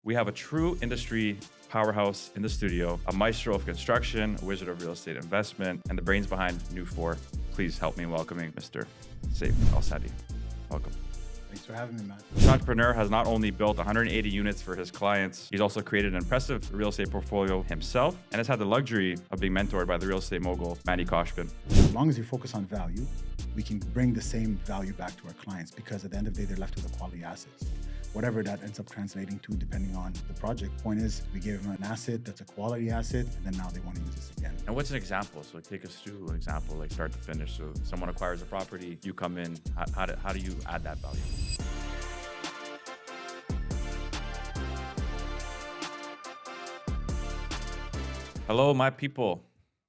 We have a true industry powerhouse in the studio, a maestro of construction, a wizard of real estate investment, and the brains behind NewFore. Please help me in welcoming Mr. Seif El-Sahly. Welcome. Thanks for having me, Matt. This entrepreneur has not only built 180 units for his clients, he's also created an impressive real estate portfolio himself and has had the luxury of being mentored by the real estate mogul, Manny Khoshbin. As long as you focus on value, we can bring the same value back to our clients because at the end of the day, they're left with a quality asset. So whatever that ends up translating to, depending on the project. Point is, we gave them an asset that's a quality asset, and then now they want to use this again. And what's an example? So take us through an example, like start to finish. So someone acquires a property, you come in, how do you add that value? Hello, my people.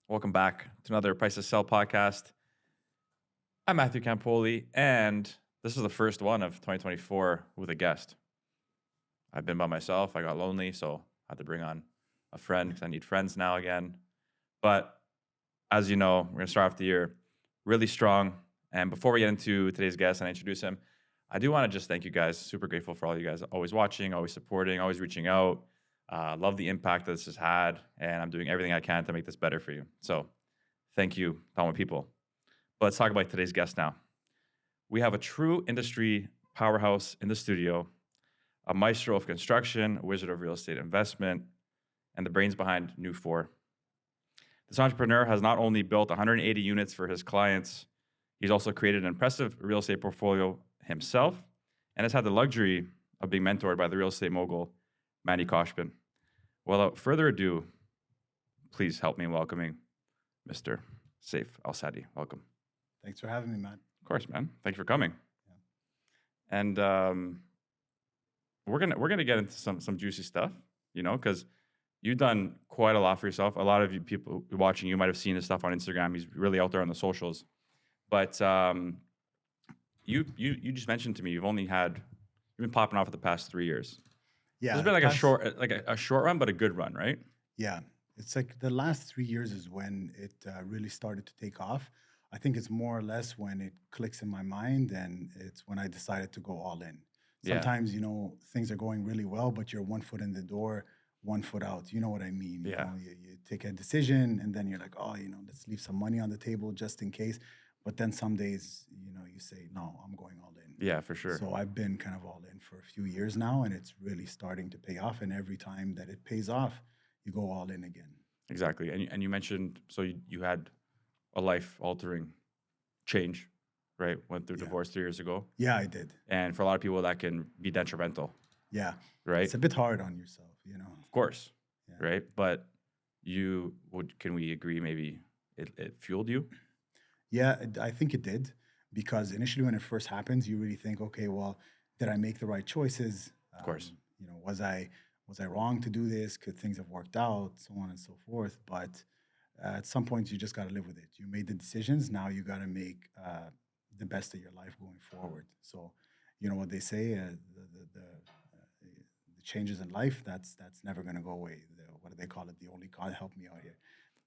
Welcome back to another Price to Sell podcast. I'm Matthew Campoli, and this is the first one of 2024 with a guest. I've been by myself. I got lonely, so I had to bring on a friend because I need friends now again. But as you know, we're going to start off the year really strong. And before we get into today's guest and I introduce him, I do want to just thank you guys. Super grateful for all you guys always watching, always supporting, always reaching out. Love the impact that this has had, and I'm doing everything I can to make this better for you. So thank you, Palma people. But let's talk about today's guest now. We have a true industry powerhouse in the studio, a maestro of construction, a wizard of real estate investment, and the brains behind NewFore. This entrepreneur has not only built 180 units for his clients, he's also created an impressive real estate portfolio himself and has had the luxury of being mentored by the real estate mogul, Manny Koshpin. Without further ado, please help me in welcoming Mr. Seif El-Sahly. Welcome. Thanks for having me, Matt. Of course, man. Thank you for coming. Yeah. And we're gonna get into some juicy stuff, you know, because you've done quite a lot for yourself. A lot of you people watching, you might have seen his stuff on Instagram. He's really out there on the socials. But you just mentioned to me you've been popping off for the past 3 years. Yeah, It's been like a short run, but a good run, right? Yeah, it's like the last 3 years is when it really started to take off. I think it's more or less when it clicks in my mind, and it's when I decided to go all in. Yeah. Sometimes, things are going really well, but you're 1 foot in the door, 1 foot out. You know what I mean? Yeah. You take a decision, and then you're like, oh, let's leave some money on the table just in case. But then some days, you say, no, I'm going all in. Yeah, for sure. So I've been kind of all in for a few years now, and it's really starting to pay off. And every time that it pays off, you go all in again. Exactly. And you mentioned, so you had a life-altering change, right? Went through divorce 3 years ago. Yeah, I did. And for a lot of people, that can be detrimental. Yeah. Right? It's a bit hard on yourself, Of course, Yeah. right? But can we agree maybe it fueled you? Yeah, I think it did, because initially when it first happens, you really think, okay, well, did I make the right choices? Of course. Was I wrong to do this? Could things have worked out? So on and so forth. But at some point, you just got to live with it. You made the decisions. Now you got to make the best of your life going forward. So, you know what they say, the changes in life, that's never going to go away. What do they call it? Help me out here.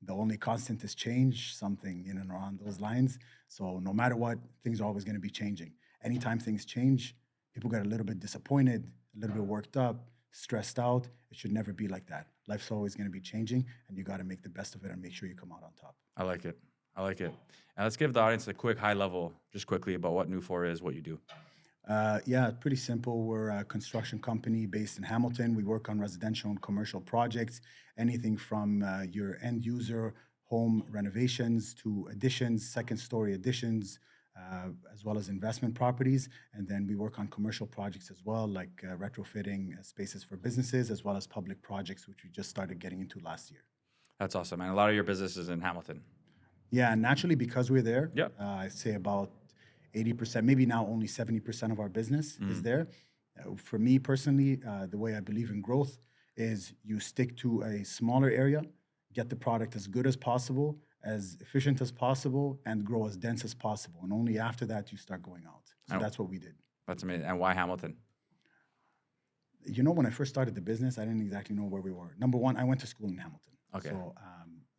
The only constant is change, something in and around those lines. So no matter what, things are always going to be changing. Anytime things change, people get a little bit disappointed, a little bit worked up, stressed out. It should never be like that. Life's always going to be changing, and you got to make the best of it and make sure you come out on top. I like it. And let's give the audience a quick high level, just quickly, about what NewFore is, what you do. Yeah, pretty simple. We're a construction company based in Hamilton. We work on residential and commercial projects, anything from your end user home renovations to additions, second story additions, as well as investment properties. And then we work on commercial projects as well, like retrofitting spaces for businesses, as well as public projects, which we just started getting into last year. That's awesome. And a lot of your business is in Hamilton. Yeah, and naturally, because we're there, Yep. I'd say about 80%, maybe now only 70% of our business is there. For me personally, the way I believe in growth is you stick to a smaller area, get the product as good as possible, as efficient as possible, and grow as dense as possible. And only after that, you start going out. So that's what we did. That's amazing. And why Hamilton? When I first started the business, I didn't exactly know where we were. Number one, I went to school in Hamilton. Okay.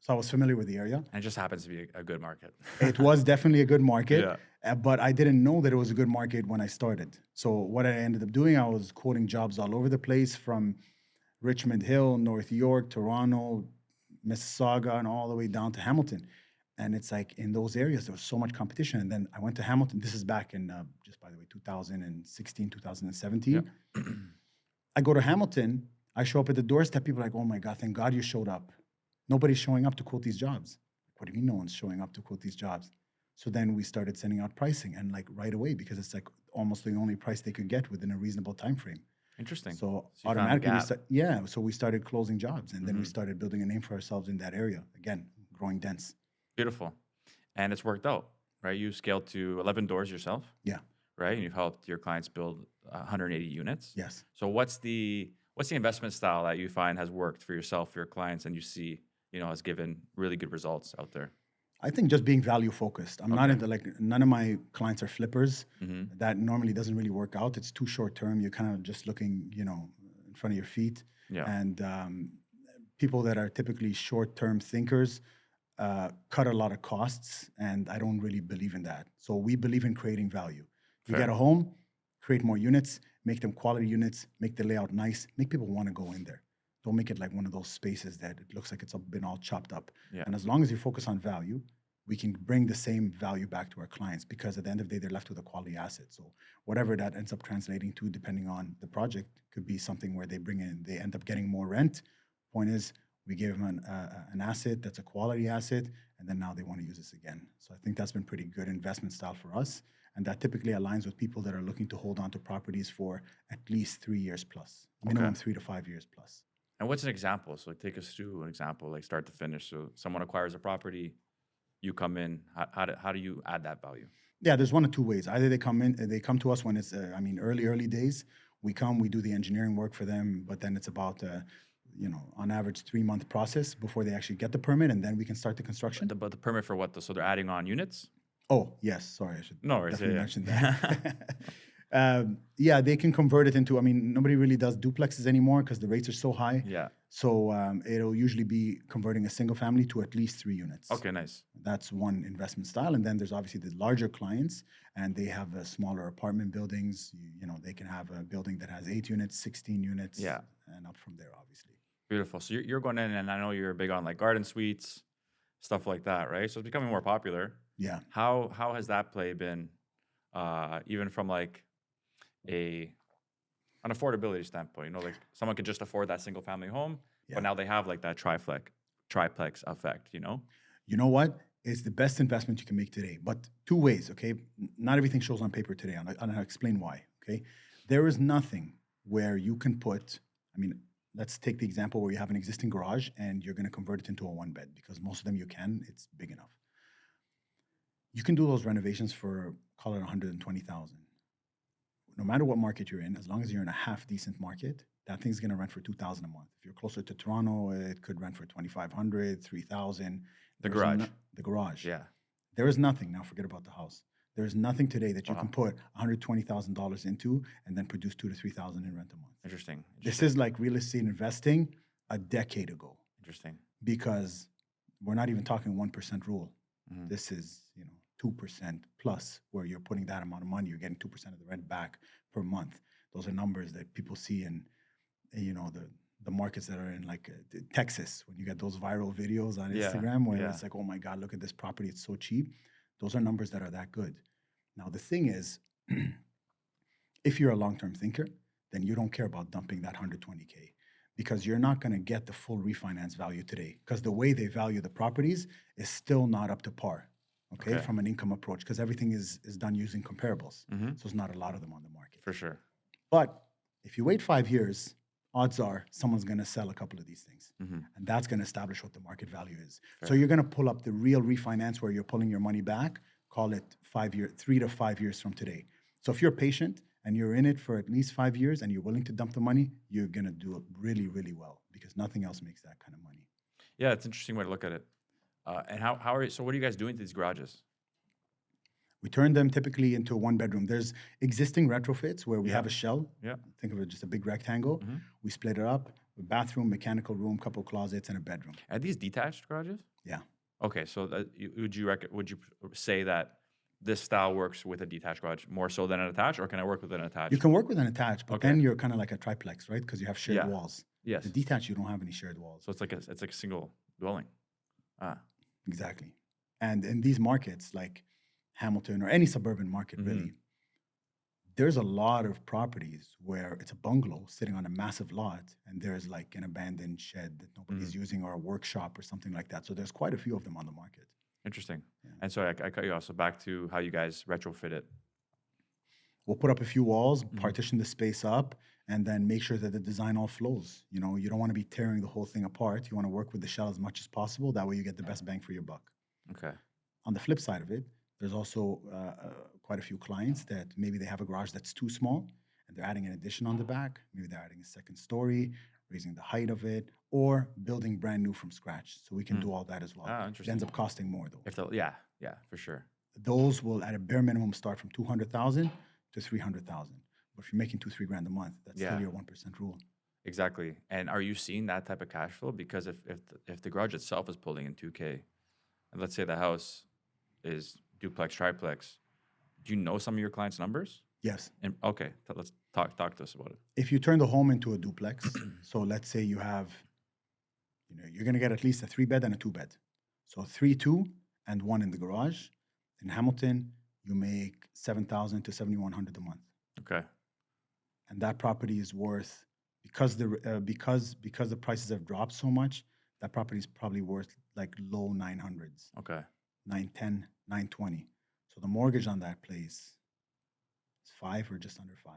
So I was familiar with the area. And it just happens to be a good market. It was definitely a good market, Yeah. But I didn't know that it was a good market when I started. So what I ended up doing, I was quoting jobs all over the place, from Richmond Hill, North York, Toronto, Mississauga, and all the way down to Hamilton. And it's like in those areas, there was so much competition. And then I went to Hamilton. This is back in, just by the way, 2016, 2017. Yeah. I go to Hamilton. I show up at the doorstep. People are like, oh my God, thank God you showed up. Nobody's showing up to quote these jobs. What do you mean no one's showing up to quote these jobs? So then we started sending out pricing, and like right away, because it's like almost the only price they could get within a reasonable time frame. Interesting. So you found a automatically, gap. so we started closing jobs, and then we Mhm. started building a name for ourselves in that area. Again, growing dense. Beautiful. And it's worked out, right? You scaled to 11 doors yourself, Yeah. right? And you've helped your clients build 180 units. Yes. So what's the investment style that you find has worked for yourself, for your clients, and you see, has given really good results out there? I think just being value focused. I'm not Okay. into like none of my clients are flippers. Mm-hmm. That normally doesn't really work out. It's too short term. You're kind of just looking, in front of your feet. Yeah. And people that are typically short term thinkers cut a lot of costs, and I don't really believe in that. So we believe in creating value. You Fair. get a home, create more units, make them quality units, make the layout nice, make people want to go in there. Don't make it like one of those spaces that it looks like it's been all chopped up. Yeah. And as long as you focus on value, we can bring the same value back to our clients, because at the end of the day, they're left with a quality asset. So whatever that ends up translating to, depending on the project, could be something where they end up getting more rent. Point is, we gave them an asset that's a quality asset, and then now they want to use this again. So I think that's been pretty good investment style for us. And that typically aligns with people that are looking to hold on to properties for at least 3 years plus, minimum 3 to 5 years plus. And what's an example? So take us through an example, like start to finish. So someone acquires a property, you come in. How do you add that value? Yeah, there's one of two ways. Either they come to us when it's, early days. We do the engineering work for them, but then it's about, on average 3-month process before they actually get the permit, and then we can start the construction. But the permit for what? So they're adding on units? Oh, yes. Sorry, I should No worries. definitely Yeah. mention that. Yeah, they can convert it into, nobody really does duplexes anymore because the rates are so high. Yeah. So it'll usually be converting a single family to at least 3 units. Okay, nice. That's one investment style. And then there's obviously the larger clients, and they have smaller apartment buildings. They can have a building that has 8 units, 16 units, Yeah. and up from there, obviously. Beautiful. So you're going in, and I know you're big on like garden suites, stuff like that, right? So it's becoming more popular. Yeah. How has that play been, even from like an affordability standpoint? Like someone could just afford that single family home, Yeah. but now they have like that triplex effect. You know what? It's the best investment you can make today, but 2 ways, okay? Not everything shows on paper today, and I'll explain why, okay? There is nothing where you can put, let's take the example where you have an existing garage and you're going to convert it into a 1-bed, because most of them you can, it's big enough. You can do those renovations for, call it 120,000. No matter what market you're in, as long as you're in a half decent market, that thing's going to rent for 2,000 a month. If you're closer to Toronto, it could rent for 2,500, 3,000. The garage. The garage. Yeah. There is nothing, now forget about the house. There is nothing today that you Wow. can put $120,000 into and then produce 2,000 to 3,000 in rent a month. Interesting. This is like real estate investing a decade ago, Interesting. because we're not even talking 1% rule. Mhm. This is, 2% plus, where you're putting that amount of money, you're getting 2% of the rent back per month. Those are numbers that people see in, the markets that are in like Texas, when you get those viral videos on Yeah, Instagram where yeah. it's like, oh my God, look at this property, it's so cheap. Those are numbers that are that good. Now, the thing is, if you're a long-term thinker, then you don't care about dumping that 120K, because you're not going to get the full refinance value today, because the way they value the properties is still not up to par, okay. From an income approach, because everything is done using comparables. Mm-hmm. So there's not a lot of them on the market. For sure. But if you wait 5 years, odds are someone's going to sell a couple of these things. Mm-hmm. And that's going to establish what the market value is. Fair. So you're going to pull up the real refinance where you're pulling your money back, call it 3 to 5 years from today. So if you're patient and you're in it for at least 5 years and you're willing to dump the money, you're going to do it really, really well, because nothing else makes that kind of money. Yeah, it's an interesting way to look at it. And so what are you guys doing to these garages? We turn them typically into a 1-bedroom. There's existing retrofits where we Yeah. have a shell. Yeah. Think of it just a big rectangle. Mhm. We split it up, a bathroom, mechanical room, couple closets, and a bedroom. Are these detached garages? Yeah. Okay, so would you say that this style works with a detached garage more so than an attached, or can I work with an attached? You can work with an attached, but Okay. then you're kind of like a triplex, right? Because you have shared Yeah. walls. Yes. The detached, you don't have any shared walls. So it's like a single dwelling. Ah. Exactly. And in these markets, like Hamilton or any suburban market, really, there's a lot of properties where it's a bungalow sitting on a massive lot and there's like an abandoned shed that nobody's using or a workshop or something like that. So there's quite a few of them on the market. Interesting. Yeah. And so I cut you off. So back to how you guys retrofit it. We'll put up a few walls, partition the space up, and then make sure that the design all flows. You know, you don't want to be tearing the whole thing apart. You want to work with the shell as much as possible. That way you get the best bang for your buck. Okay. On the flip side of it, there's also quite a few clients that maybe they have a garage that's too small and they're adding an addition on the back. Maybe they're adding a second story, raising the height of it, or building brand new from scratch. So we can do all that as well. Ah, It interesting. ends up costing more though. Yeah, for sure. Those will, at a bare minimum, start from 200,000 to 300,000. But if you're making 2-3 grand a month, that's still your 1% rule. Exactly. And are you seeing that type of cash flow? Because if the garage itself is pulling in 2K, and let's say the house is duplex, triplex, do you know some of your clients' numbers? Yes. And okay, let's talk to us about it. If you turn the home into a duplex, so let's say you have, you're going to get at least a 3-bed and a 2-bed. So 3, 2, and 1 in the garage. In Hamilton, you make 7,000 to 7,100 a month. Okay. And that property is worth, because the prices have dropped so much, that property is probably worth like low 900s. Okay. 910, 920. So the mortgage on that place is 5 or just under 5.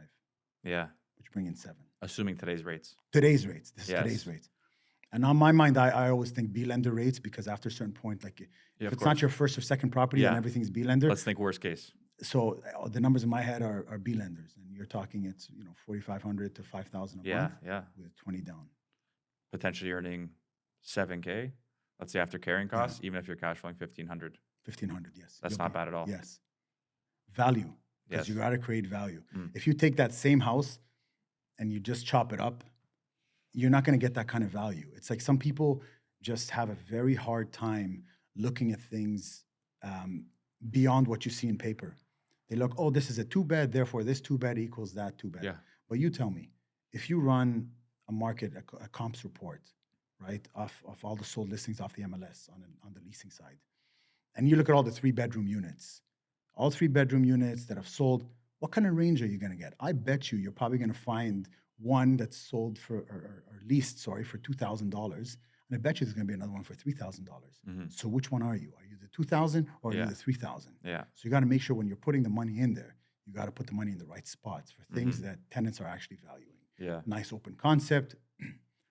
Yeah. Which bring in 7. Assuming today's rates. Today's rates. This is Yes. today's rates. And on my mind, I always think B lender rates, because after a certain point, like if it's not your first or second property and everything's B lender. Let's think worst case. So the numbers in my head are B lenders, and you're talking it's 4,500 to 5,000 a month. Yeah. With 20 down. Potentially earning 7K, let's say after carrying costs, even if you're cash flowing 1,500. 1,500, yes. That's not bad at all. Yes. Value, because you got to create value. If you take that same house and you just chop it up, you're not going to get that kind of value. It's like some people just have a very hard time looking at things beyond what you see in paper. They look, oh, this is a 2-bed, therefore this 2-bed equals that 2-bed. Yeah. But you tell me, if you run a market, a comps report, right, of all the sold listings off the MLS on the leasing side, and you look at all the 3-bedroom units, all 3-bedroom units that have sold, what kind of range are you going to get? I bet you're probably going to find one that's sold for, or leased, sorry, for $2,000. And I bet you there's going to be another one for $3,000. So which one are you? Are you the 2,000 or are you the 3,000? Yeah. So you got to make sure when you're putting the money in there, you got to put the money in the right spots for things that tenants are actually valuing. Yeah. Nice open concept,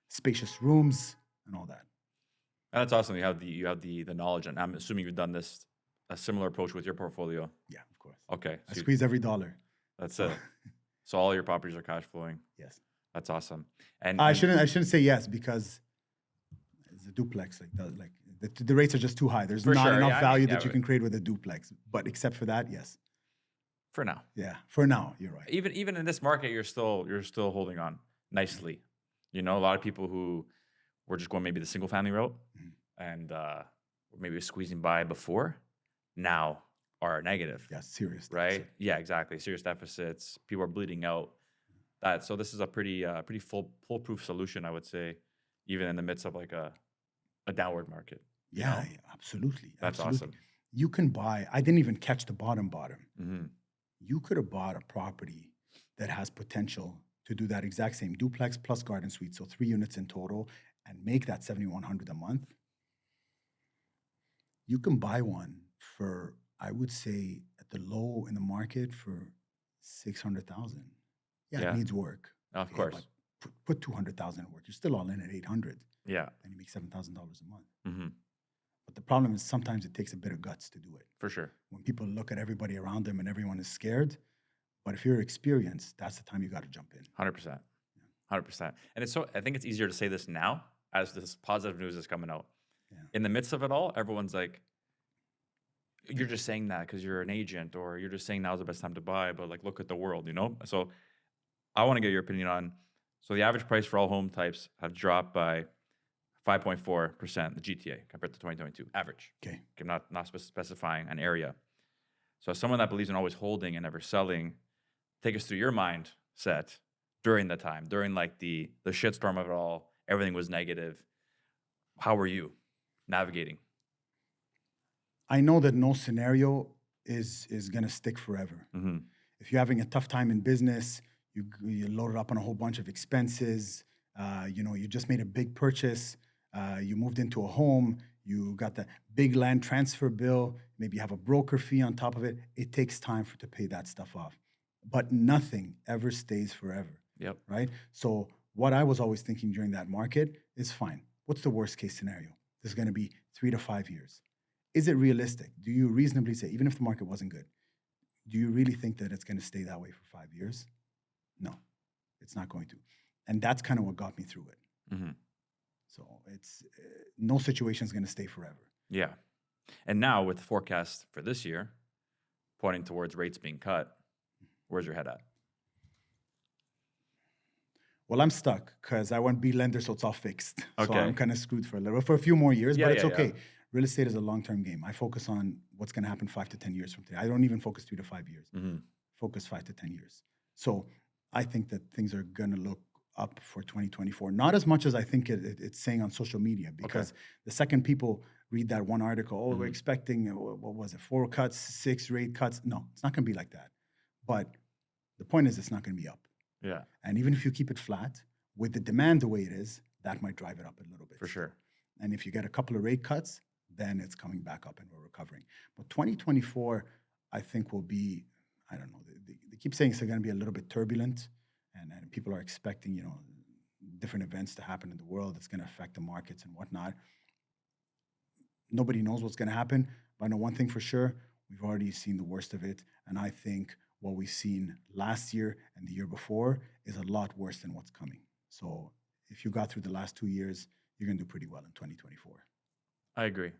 spacious rooms, and all that. And that's awesome. You have the knowledge, and I'm assuming you've done a similar approach with your portfolio. Yeah, of course. Okay. I squeeze every dollar. That's it. So all your properties are cash flowing. Yes. That's awesome. And I shouldn't say yes, because it's a duplex. The rates are just too high. There's not enough value that you can create with a duplex. But except for that, yes. For now. Yeah. For now, you're right. Even in this market, you're still holding on nicely. A lot of people who were just going maybe the single family route and maybe squeezing by before now are negative. Yeah, serious. Right? Deficit. Yeah, exactly. Serious deficits. People are bleeding out. So this is a pretty foolproof solution, I would say, even in the midst of like a downward market. Yeah, absolutely. That's absolutely. awesome. You can buy, I didn't even catch the bottom. Mm-hmm. You could have bought a property that has potential to do that exact same duplex plus garden suite, so 3 units in total, and make that $7,100 a month. You can buy one for, I would say, at the low in the market for $600,000. Yeah, it needs work. Of course. But put $200,000 in work. You're still all in at $800. Yeah. And you make $7,000 a month. Mm-hmm. But the problem is sometimes it takes a bit of guts to do it. For sure. When people look at everybody around them and everyone is scared, but if you're experienced, that's the time you got to jump in. 100%. 100%. And I think it's easier to say this now as this positive news is coming out. Yeah. In the midst of it all, everyone's like, you're just saying that because you're an agent, or you're just saying now's the best time to buy, but like, look at the world, So I want to get your opinion on, so the average price for all home types have dropped by 5.4%, the GTA compared to 2022, average. Okay. I'm not specifying an area. So as someone that believes in always holding and never selling, take us through your mindset during the time, during like the shitstorm of it all, everything was negative. How were you navigating? I know that no scenario is going to stick forever. Mm-hmm. If you're having a tough time in business, you loaded up on a whole bunch of expenses. You just made a big purchase. You moved into a home. You got the big land transfer bill. Maybe you have a broker fee on top of it. It takes time to pay that stuff off. But nothing ever stays forever, Yep. right? So what I was always thinking during that market is fine. What's the worst case scenario? This is going to be 3 to 5 years. Is it realistic? Do you reasonably say, even if the market wasn't good, do you really think that it's going to stay that way for 5 years? No, it's not going to. And that's kind of what got me through it. Mm-hmm. So it's no situation is going to stay forever. Yeah. And now with the forecast for this year pointing towards rates being cut, where's your head at? Well, I'm stuck because I want B lender, so it's all fixed. Okay. So I'm kind of screwed for a few more years, Yeah, but it's yeah, okay. yeah. Real estate is a long-term game. I focus on what's going to happen 5 to 10 years from today. I don't even focus 3 to 5 years. Mm-hmm. Focus 5 to 10 years. So I think that things are going to look up for 2024. Not as much as I think it's saying on social media, because the second people read that one article, we're expecting, what was it, 4 cuts, 6 rate cuts. No, it's not going to be like that. But the point is, it's not going to be up. Yeah. And even if you keep it flat, with the demand the way it is, that might drive it up a little bit. For sure. And if you get a couple of rate cuts, then it's coming back up and we're recovering. But 2024, I think will be, I don't know, they keep saying it's going to be a little bit turbulent, and people are expecting, different events to happen in the world that's going to affect the markets and whatnot. Nobody knows what's going to happen, but I know one thing for sure, we've already seen the worst of it. And I think what we've seen last year and the year before is a lot worse than what's coming. So if you got through the last 2 years, you're going to do pretty well in 2024. I agree.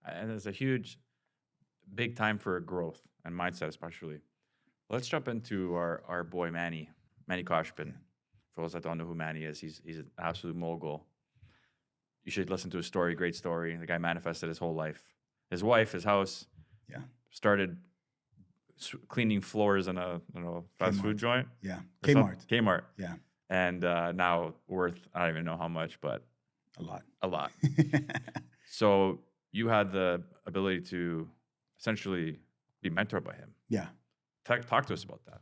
And it's a big time for growth and mindset, especially. Let's jump into our boy Manny Khoshbin. For those that don't know who Manny is, he's an absolute mogul. You should listen to his story. Great story. The guy manifested his whole life. His wife, his house. Yeah. Started cleaning floors in a fast food joint. Yeah. Kmart. Yeah. And now worth, I don't even know how much, but a lot. So you had the ability to essentially be mentored by him. Yeah. Talk to us about that.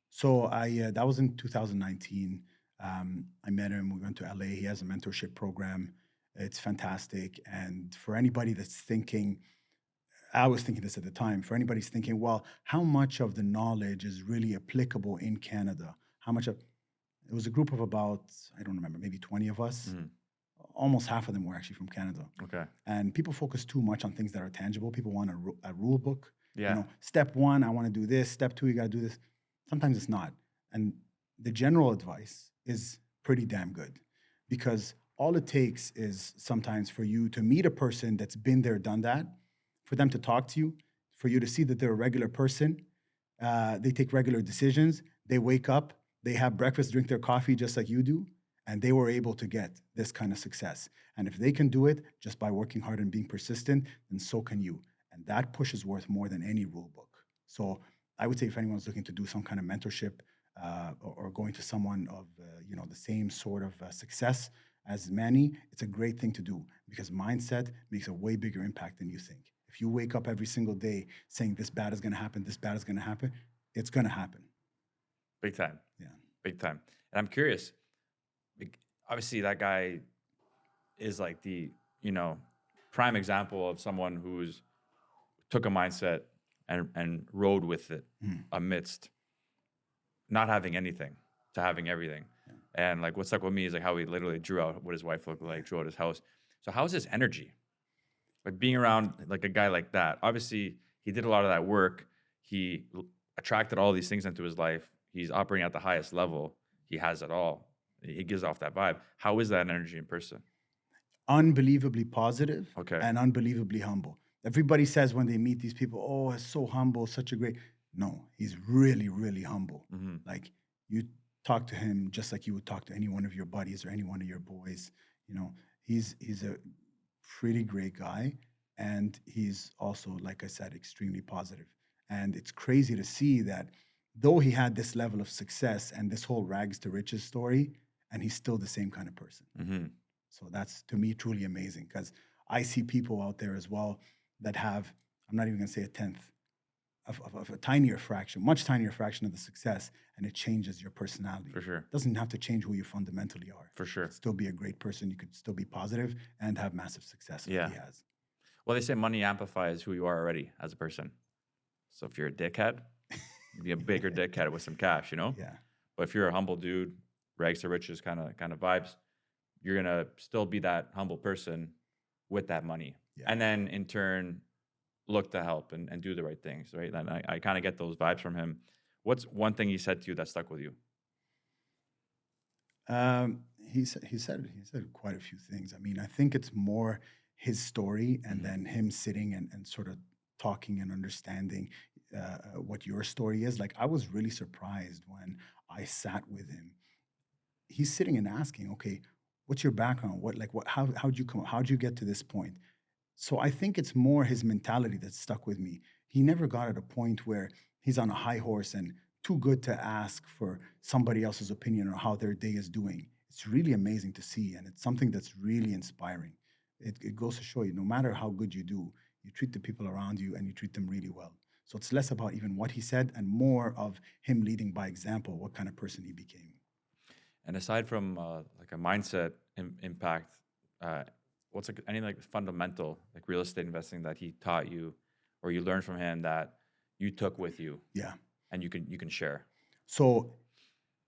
So that was in 2019. I met him. We went to LA. He has a mentorship program. It's fantastic. And for anybody that's thinking, I was thinking this at the time, for anybody's thinking, well, how much of the knowledge is really applicable in Canada? It was a group of about, I don't remember, maybe 20 of us. Mm-hmm. Almost half of them were actually from Canada. Okay. And people focus too much on things that are tangible. People want a rule book. Yeah. Step 1, I want to do this. Step 2, you got to do this. Sometimes it's not. And the general advice is pretty damn good, because all it takes is sometimes for you to meet a person that's been there, done that, for them to talk to you, for you to see that they're a regular person. They take regular decisions. They wake up, they have breakfast, drink their coffee just like you do, and they were able to get this kind of success. And if they can do it just by working hard and being persistent, then so can you. And that push is worth more than any rule book. So I would say if anyone's looking to do some kind of mentorship or going to someone of the same sort of success as Manny, it's a great thing to do, because mindset makes a way bigger impact than you think. If you wake up every single day saying this bad is going to happen, this bad is going to happen, it's going to happen. Big time. Yeah. Big time. And I'm curious, obviously that guy is like the, prime example of someone who's took a mindset and rode with it amidst not having anything to having everything. Yeah. And like what stuck with me is like how he literally drew out what his wife looked like, drew out his house. So how's his energy? Like being around like a guy like that. Obviously, he did a lot of that work. He attracted all these things into his life. He's operating at the highest level. He has it all. He gives off that vibe. How is that energy in person? Unbelievably positive. Okay. And unbelievably humble. Everybody says when they meet these people, oh, he's so humble, such a great. No, he's really, really humble. Mm-hmm. Like you talk to him just like you would talk to any one of your buddies or any one of your boys. He's a pretty great guy. And he's also, like I said, extremely positive. And it's crazy to see that though he had this level of success and this whole rags to riches story, and he's still the same kind of person. Mm-hmm. So that's, to me, truly amazing, because I see people out there as well that have, I'm not even going to say a tenth of a tinier fraction, much tinier fraction of the success, and it changes your personality. For sure. It doesn't have to change who you fundamentally are. For sure. You could still be a great person. You could still be positive and have massive success like he has. Well, they say money amplifies who you are already as a person. So if you're a dickhead, be a bigger dickhead with some cash, you know? Yeah. But if you're a humble dude, rags to riches kind of vibes, you're gonna still be that humble person with that money. Yeah. And then in turn, look to help and do the right things, right? And I kind of get those vibes from him. What's one thing he said to you that stuck with you? He said quite a few things. I mean, I think it's more his story, and then him sitting and sort of talking and understanding what your story is. Like, I was really surprised when I sat with him. He's sitting and asking, okay, what's your background? How'd you come up? How'd you get to this point? So I think it's more his mentality that stuck with me. He never got at a point where he's on a high horse and too good to ask for somebody else's opinion or how their day is doing. It's really amazing to see, and it's something that's really inspiring. It goes to show you, no matter how good you do, you treat the people around you and you treat them really well. So it's less about even what he said and more of him leading by example, what kind of person he became. And aside from like a mindset impact, what's any like fundamental like real estate investing that he taught you or you learned from him that you took with you? Yeah. And you can share. So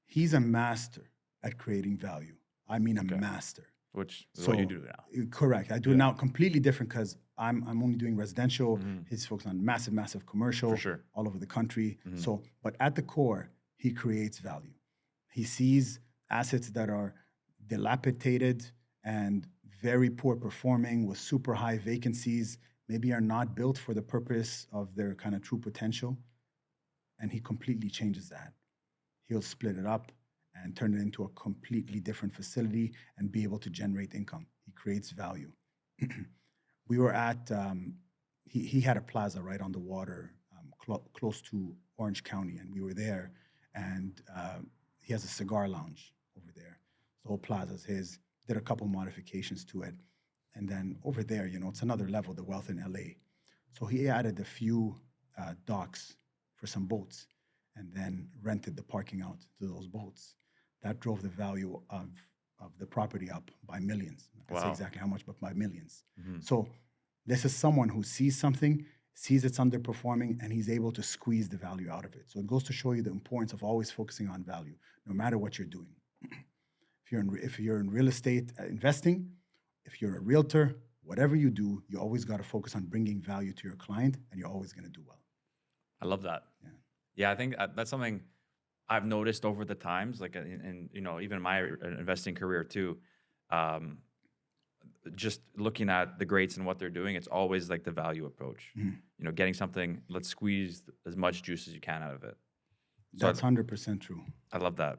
he's a master at creating value. I mean, a master. Which is what you do now. Correct. I do it now completely different, because I'm only doing residential. He's focused on massive commercial. For sure. All over the country. So, but at the core, he creates value. He sees assets that are dilapidated and very poor performing with super high vacancies, maybe are not built for the purpose of their kind of true potential. And he completely changes that. He'll split it up and turn it into a completely different facility and be able to generate income. He creates value. We were at, he had a plaza right on the water, close to Orange County, and we were there, and he has a cigar lounge over there. The whole plaza's his, did a couple modifications to it. And then over there, it's another level, the wealth in LA. So he added a few docks for some boats, and then rented the parking out to those boats. That drove the value of the property up by millions. I can't say exactly how much, but by millions. So this is someone who sees something, sees it's underperforming, and he's able to squeeze the value out of it. So it goes to show you the importance of always focusing on value, no matter what you're doing. If you're in real estate investing, if you're a realtor, whatever you do, you always got to focus on bringing value to your client, and you're always going to do well. I love that. Yeah, I think that's something I've noticed over the times, like in even my investing career too. Just looking at the greats and what they're doing, it's always like the value approach. Getting something, let's squeeze as much juice as you can out of it. So that's 100% true. I love that.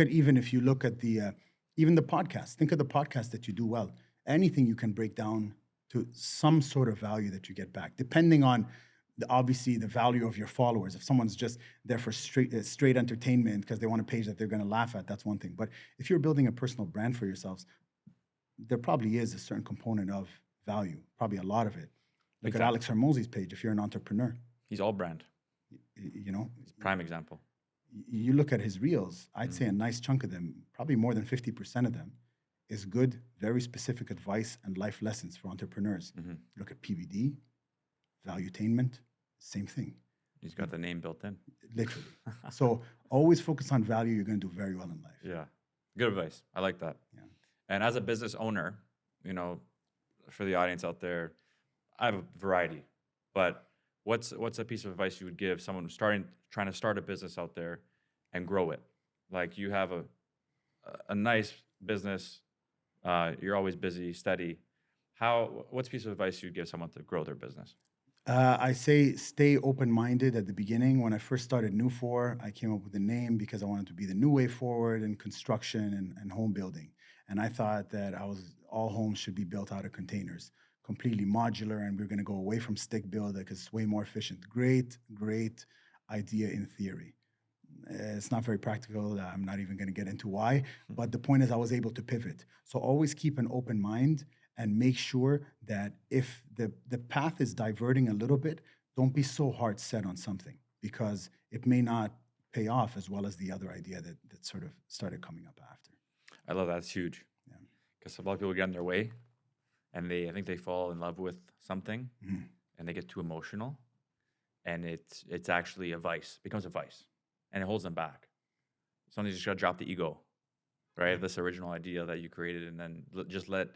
Even if you look at even the podcast, think of the podcast that you do well. Anything you can break down to some sort of value that you get back, depending on obviously the value of your followers. If someone's just there for straight entertainment because they want a page that they're going to laugh at, that's one thing. But if you're building a personal brand for yourselves, there probably is a certain component of value, probably a lot of it. Look at Alex Hermosi's page. If you're an entrepreneur, he's all brand. He's prime example. You look at his reels, I'd say a nice chunk of them, probably more than 50% of them, is good, very specific advice and life lessons for entrepreneurs. Look at PBD, Valuetainment, same thing. He's got the name built in. Literally. So always focus on value. You're going to do very well in life. Yeah. Good advice. I like that. Yeah. And as a business owner, for the audience out there, I have a variety, but what's a piece of advice you would give someone who's trying to start a business out there and grow it? Like, you have a nice business, you're always busy, steady. What's a piece of advice you'd give someone to grow their business? I say stay open-minded at the beginning. When I first started NewFore, I came up with the name because I wanted to be the new way forward in construction and home building. And I thought that all homes should be built out of containers, completely modular, and we're going to go away from stick build because it's way more efficient. Great idea in theory. It's not very practical. I'm not even going to get into why. But the point is, I was able to pivot. So always keep an open mind and make sure that if the path is diverting a little bit, don't be so hard set on something because it may not pay off as well as the other idea that sort of started coming up after. I love that. It's huge. Yeah. Because a lot of people get in their way and I think they fall in love with something and they get too emotional and it's actually a vice, becomes a vice and it holds them back. Sometimes you just got to drop the ego, right? This original idea that you created and then just let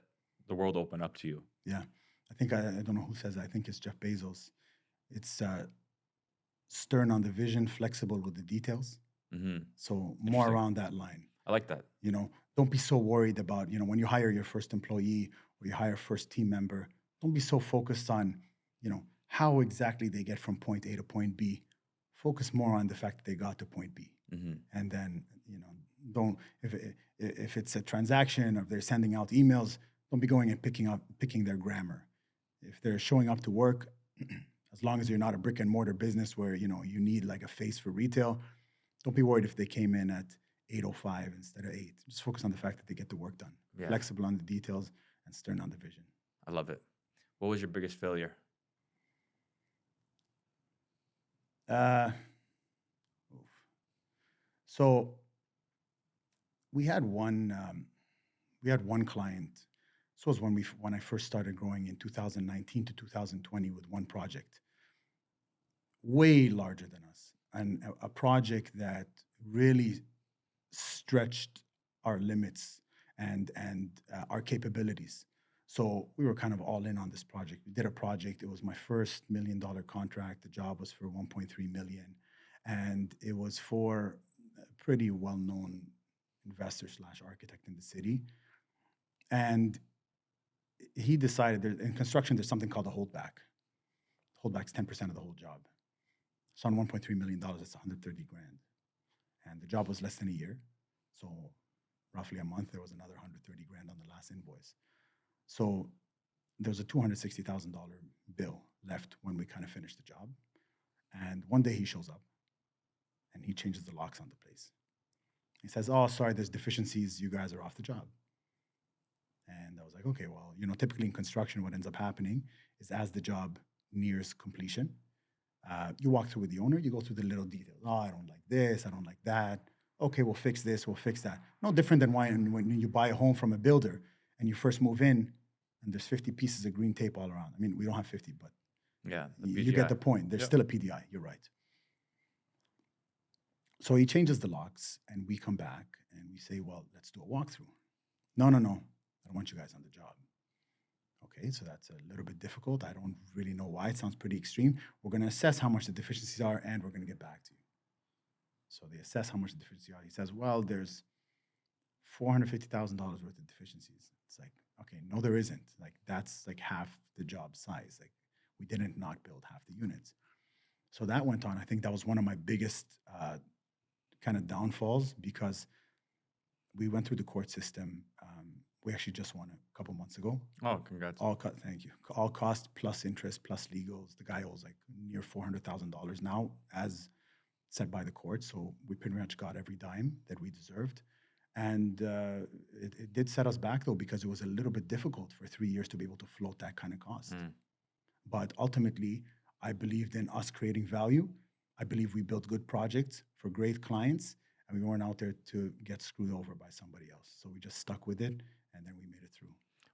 the world open up to you. Yeah. I think, I don't know who says it. I think it's Jeff Bezos. It's stern on the vision, flexible with the details. So more around that line. I like that. You know, don't be so worried about, you know, when you hire your first employee or you hire first team member, don't be so focused on, you know, how exactly they get from point A to point B. Focus more on the fact that they got to point B. And then, you know, don't, if it's a transaction or if they're sending out emails, don't be going and picking their grammar. If they're showing up to work, as long as you're not a brick and mortar business where, you know, you need like a face for retail, don't be worried if they came in at 8:05 instead of 8. Just focus on the fact that they get the work done. Yeah. Flexible on the details and stern on the vision. I love it. What was your biggest failure? So we had one client. This was when I first started growing in 2019 to 2020 with one project, way larger than us, and a project that really stretched our limits and our capabilities. So we were kind of all in on this project. We did a project. It was my first $1 million contract. The job was for 1.3 million, and it was for a pretty well-known investor / architect in the city. And he decided in construction, there's something called a holdback. Holdback's 10% of the whole job. So on $1.3 million, it's 130 grand. And the job was less than a year. So roughly a month, there was another 130 grand on the last invoice. So there was a $260,000 bill left when we kind of finished the job. And one day he shows up and he changes the locks on the place. He says, "Oh, sorry, there's deficiencies. You guys are off the job." And I was like, okay, well, you know, typically in construction, what ends up happening is as the job nears completion, you walk through with the owner, you go through the little details. Oh, I don't like this, I don't like that. Okay, we'll fix this, we'll fix that. No different than when you buy a home from a builder and you first move in and there's 50 pieces of green tape all around. I mean, we don't have 50, but yeah, you get the point. There's still a PDI, you're right. So he changes the locks and we come back and we say, well, let's do a walkthrough. No. I don't want you guys on the job. Okay, so that's a little bit difficult. I don't really know why. It sounds pretty extreme. We're going to assess how much the deficiencies are, and we're going to get back to you. So they assess how much the deficiencies are. He says, well, there's $450,000 worth of deficiencies. It's like, okay, no, there isn't. Like, that's like half the job size. Like, we didn't not build half the units. So that went on. I think that was one of my biggest kind of downfalls because we went through the court system. We actually just won a couple months ago. Oh, congrats. Thank you. All cost plus interest plus legals. The guy owes like near $400,000 now, as set by the court. So we pretty much got every dime that we deserved. And it did set us back, though, because it was a little bit difficult for 3 years to be able to float that kind of cost. But ultimately, I believed in us creating value. I believe we built good projects for great clients, and we weren't out there to get screwed over by somebody else. So we just stuck with it, and then we made it through.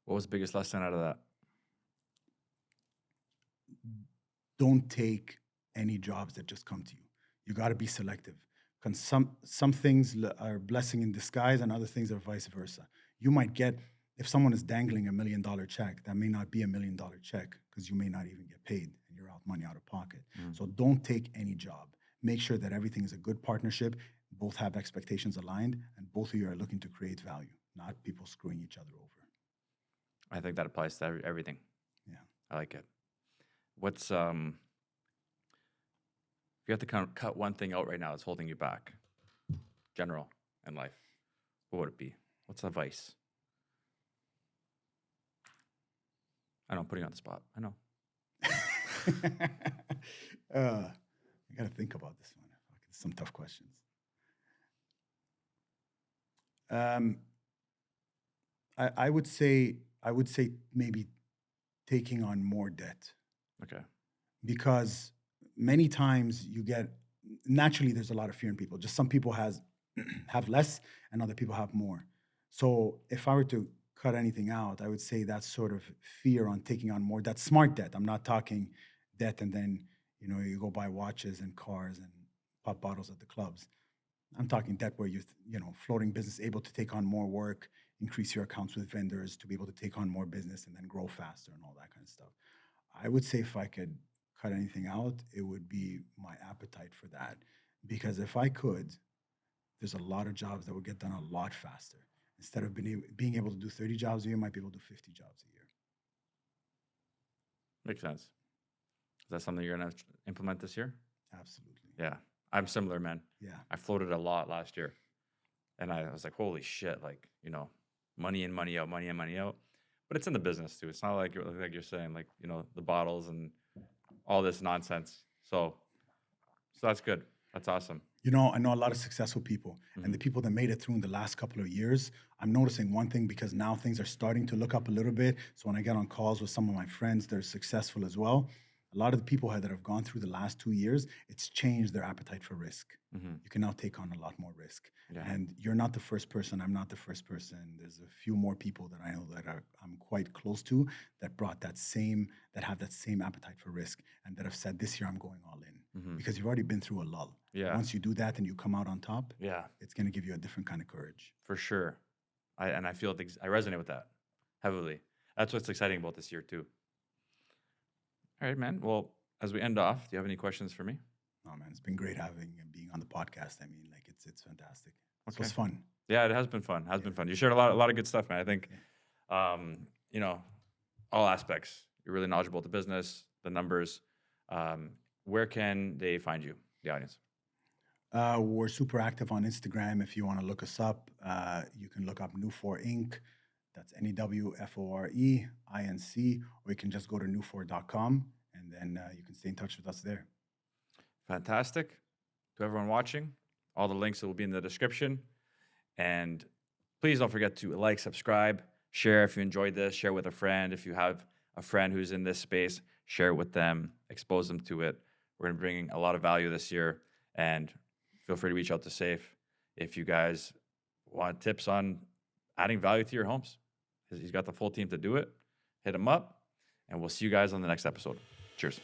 What was the biggest lesson out of that? Don't take any jobs that just come to you. You got to be selective. Because some things are blessing in disguise, and other things are vice versa. You might get, if someone is dangling $1 million check, that may not be $1 million check because you may not even get paid, and you're out money out of pocket. So don't take any job. Make sure that everything is a good partnership. Both have expectations aligned, and both of you are looking to create value, not people screwing each other over. I think that applies to everything. Yeah. I like it. What's, if you have to cut one thing out right now that's holding you back, general in life, what would it be? What's the vice? I know, I'm putting you on the spot. I know. I got to think about this one. Some tough questions. Um, I would say maybe taking on more debt, Okay. because many times you get, naturally there's a lot of fear in people. Just some people has have less and other people have more. So if I were to cut anything out, I would say that sort of fear on taking on more, that smart debt. I'm not talking debt and then you go buy watches and cars and pop bottles at the clubs. I'm talking debt where floating business, able to take on more work, increase your accounts with vendors to be able to take on more business and then grow faster and all that kind of stuff. I would say if I could cut anything out, it would be my appetite for that. Because if I could, there's a lot of jobs that would get done a lot faster. Instead of being able to do 30 jobs a year, might be able to do 50 jobs a year. Makes sense. Is that something you're going to implement this year? Absolutely. Yeah. I'm similar, man. Yeah. I floated a lot last year. And I was like, holy shit, like, money in, money out, money in, money out. But it's in the business too. It's not like you're saying, like, the bottles and all this nonsense. So that's good. That's awesome. I know a lot of successful people, and the Mhm. people that made it through in the last couple of years, I'm noticing one thing, because now things are starting to look up a little bit. So when I get on calls with some of my friends that are successful as well, a lot of the people that have gone through the last 2 years, it's changed their appetite for risk. Mhm. You can now take on a lot more risk. Yeah. And you're not the first person. I'm not the first person. There's a few more people that I know that I'm quite close to that have that same appetite for risk, and that have said, this year I'm going all in. Mhm. Because you've already been through a lull. Yeah. Once you do that and you come out on top, Yeah, it's going to give you a different kind of courage. for sure. I feel I resonate with that heavily. That's what's exciting about this year too. All right, man. Well, as we end off, do you have any questions for me? Oh man, it's been great having and being on the podcast. I mean, like it's fantastic. So Okay. it's fun. Yeah, it has been fun. Has been fun. You shared a lot of good stuff, man. I think, you know, all aspects. You're really knowledgeable about the business, the numbers. Where can they find you, the audience? We're super active on Instagram. If you want to look us up, you can look up NewFore Inc. That's NewFore Inc. Or you can just go to newfore.com, and then you can stay in touch with us there. Fantastic. To everyone watching, all the links will be in the description. And please don't forget to like, subscribe, share if you enjoyed this, share with a friend. If you have a friend who's in this space, share it with them, expose them to it. We're going to bring a lot of value this year. And feel free to reach out to Seif if you guys want tips on adding value to your homes. He's got the full team to do it. Hit him up, and we'll see you guys on the next episode. Cheers.